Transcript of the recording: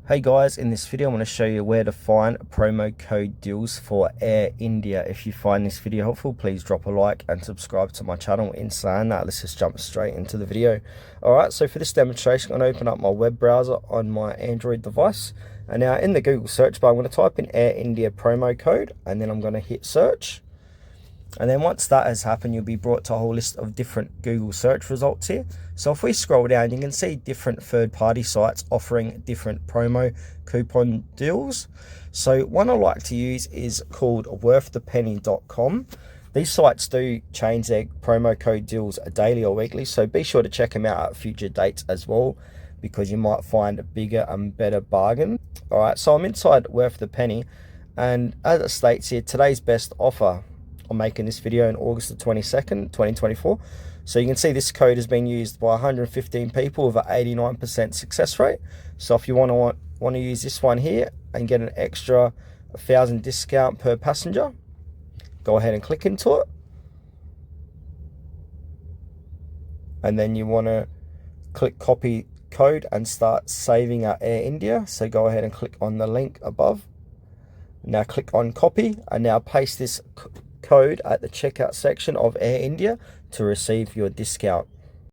Hey guys, in this video I'm going to show you where to find promo code deals for Air India. If you find this video helpful, please drop a like and subscribe to my channel. In saying that, let's just jump straight into the video. Alright, so for this demonstration I'm going to open up my web browser on my Android device, and now in the Google search bar I'm going to type in Air India promo code, and then I'm going to hit search. And then once that has happened, you'll be brought to a whole list of different Google search results here. So if we scroll down, you can see different third-party sites offering different promo coupon deals. So one I like to use is called worththepenny.com. These sites do change their promo code deals daily or weekly, so be sure to check them out at future dates as well, because you might find a bigger and better bargain. All right, so I'm inside Worth the Penny, and as it states here, today's best offer. I'm making this video on August the 22nd, 2024. So you can see this code has been used by 115 people with an 89% success rate. So if you want to use this one here and get an extra 1,000 discount per passenger, go ahead and click into it. And then you want to click copy code and start saving at Air India. So go ahead and click on the link above. Now click on copy, and now paste this code at the checkout section of Air India to receive your discount.